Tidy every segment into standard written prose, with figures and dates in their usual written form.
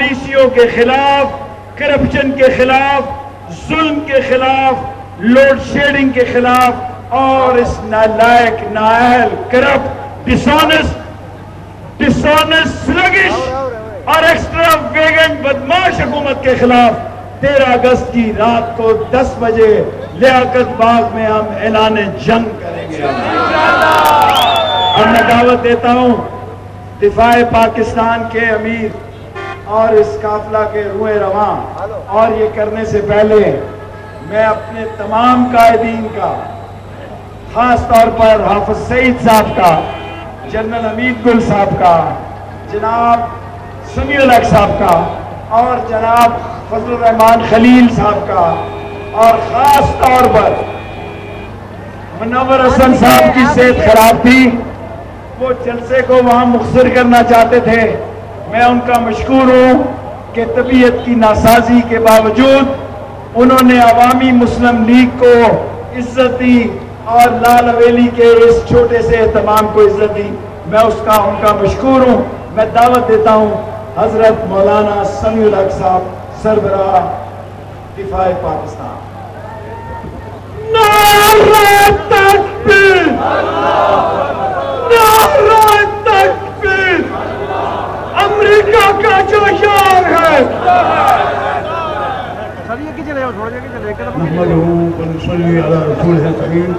پالیسیوں کے خلاف، کرپشن کے خلاف، ظلم کے خلاف، لوڈ شیڈنگ کے خلاف، اور اس نالائق، نااہل، کرپٹ، ڈسونسٹ، سلگش اور ایکسٹرا ویگنٹ بدماش حکومت کے خلاف 13 اگست کی رات کو 10 بجے لیاقت باغ میں ہم اعلان جنگ کریں گے۔ اور میں دعوت دیتا ہوں دفاع پاکستان کے امیر اور اس قافلہ کے روح رواں، اور یہ کرنے سے پہلے میں اپنے تمام قائدین کا، خاص طور پر حافظ سعید صاحب کا، جنرل حمید گل صاحب کا، جناب سمیع الحق صاحب کا، اور جناب فضل الرحمان خلیل صاحب کا، اور خاص طور پر منور حسن صاحب کی صحت خراب تھی، وہ جلسے کو وہاں مختصر کرنا چاہتے تھے۔ میں ان کا مشکور ہوں کہ طبیعت کی ناسازی کے باوجود انہوں نے عوامی مسلم لیگ کو عزت دی اور لال حویلی کے اس چھوٹے سے اہتمام کو عزت دی۔ میں ان کا مشکور ہوں۔ میں دعوت دیتا ہوں حضرت مولانا سمیع الحق صاحب، سربراہ دفاع پاکستان۔ نعرہ تکبیر! نعرہ تکبیر! امریکہ کا جو شعار ہے، نحمدہ ونصلی علی رسولہ الکریم۔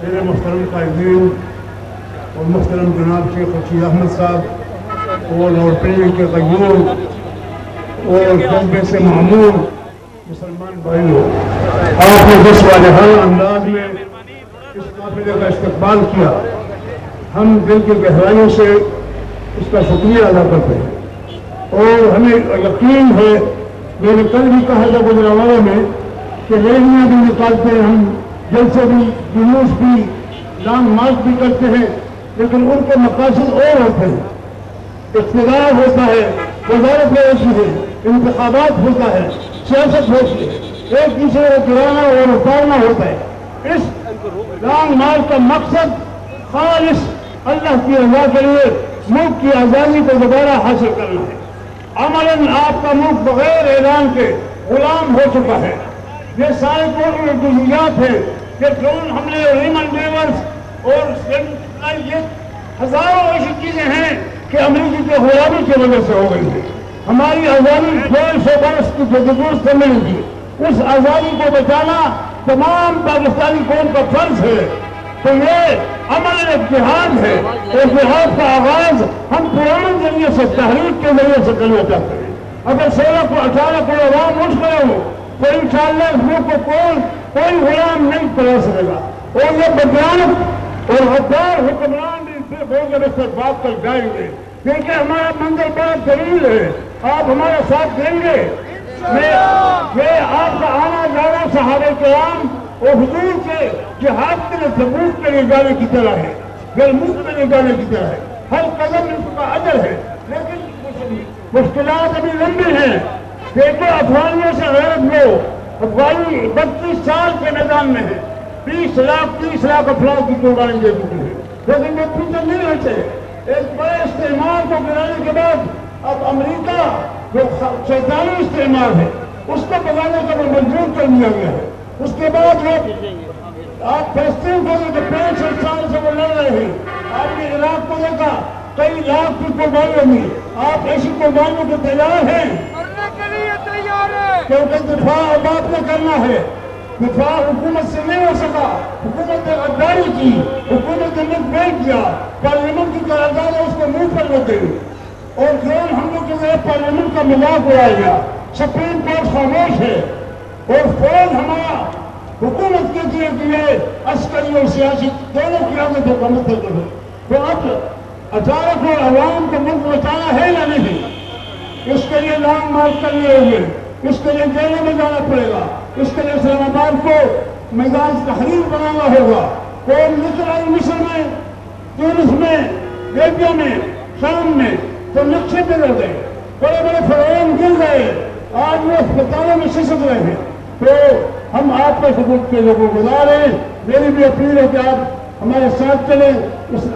میرے محترم قائدین اور محترم جناب شیخ رشید احمد صاحب اور راولپنڈی کے قیوم اور بمبے سے معمور مسلمان بھائیوں، آپ نے جس واضح انداز میں اس قافلے کا استقبال کیا، ہم دل کی گہرائیوں سے اس کا شکریہ ادا کرتے ہیں، اور ہمیں یقین ہے، میں نے کل بھی کہا تھا گجرانوالہ میں کہ ریلیاں بھی نکالتے ہیں ہم، جلسے بھی، جلوس بھی، لانگ مارچ بھی کرتے ہیں، لیکن ان کے مقاصد اور ہوتے ہیں۔ اقتدار ہوتا ہے، وزارت ہوتی ہے، انتخابات ہوتا ہے، سیاست ہوتی ہے، ایک دوسرے کو گرانا اور اتارنا ہوتا ہے۔ اس لانگ مارچ کا مقصد خالص اللہ کی رضا کے لیے ملک کی آزادی کو دوبارہ حاصل کرنا ہے۔ عملاً آپ کا ملک بغیر اعلان کے غلام ہو چکا ہے۔ یہ سارے جزیات ہیں کہ ڈرون حملے اور ریمن ڈیورس اور یہ ہزاروں ایسی چیزیں ہیں کہ امریکی کے غلامی کی وجہ سے ہو گئی ہے۔ ہماری آزادی 150 برس کی جدوجہد سے ملی تھی، اس آزادی کو بچانا تمام پاکستانی قوم کا فرض ہے۔ تو یہ عمل ایک جہاد ہے، اور جہاد کا آغاز ہم پرانے ذریعے سے، تحریک کے ذریعے سے کرنا چاہتے ہیں۔ اگر 16 کو 18 کو عوام اٹھ گئے ہو تو انشاءاللہ اس ملک کو کوئی غلام نہیں کرا سکے گا، اور یہ بدیانت اور غدار حکمران بھی صرف ہو کر اس پر بات کر جائیں گے، کیونکہ ہمارا منظر بڑا طویل ہے۔ آپ ہمارا ساتھ دیں گے۔ یہ آپ کا آنا جانا صحابہ کرام اور حضور کے جہاد کے ثبوت کے لیے جانے کی طرح ہے، گلموت کے لیے جانے کی طرح ہے۔ ہر قدم اس کا اجر ہے، لیکن مشکلات ابھی لمبی ہیں۔ دیکھو افغانیوں سے غیرت لو، افغانی 32 سال کے میدان میں ہے، 20 لاکھ 30 لاکھ افراد کی قربانی دے چکی ہے، لیکن وہ پیچھے نہیں رہتے۔ ایک بڑے استعمار کو گرانے کے بعد اب امریکہ جو شیطانی استعمار ہے اس کو بگانے کا منظور کر دیا گیا ہے۔ اس کے بعد آپ فلسطین کو جو 65 سال سے وہ لڑ رہے ہیں، آپ نے عراق کو دیکھا، کئی لاکھ کی قربانی ہوئی۔ آپ ایسی قربانیوں کو تیار ہیں؟ کیونکہ دفاع اب آپ نے کرنا ہے۔ دفاع حکومت سے نہیں ہو سکا، حکومت نے غداری کی، حکومت نے ملک بیچ دیا، پارلیمنٹ کی قرارداد اس کو منہ پر لگ گئی، اور ڈرون حملوں کے ذریعے پارلیمنٹ کا مذاق اڑایا گیا۔ سپریم کورٹ خاموش ہے، اور فوج ہمارا حکومت کے لیے عسکری اور سیاسی دونوں قیادتوں کا مطلب ہے۔ تو اب 18 کو عوام کو ملک بچانا ہے یا نہیں؟ اس کے لیے لانگ مارچ کرنے ہوئے، اس کے لیے جیلوں میں جانا پڑے گا، اس کے لیے اسلام آباد کو میدان تحریر بنانا ہوگا۔ قوم نکل آئی مصر میں، تونس میں، لیبیا میں، شام میں، تو نقشے پہ لڑ گئے، بڑے بڑے فرعون گر گئے، آج وہ اسپتالوں میں سسک رہے ہیں۔ تو ہم آپ کے ثبوت کے لوگوں کو گزار ہیں۔ میری بھی اپیل ہے کہ آپ ہمارے ساتھ چلیں، اس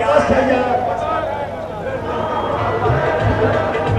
10,000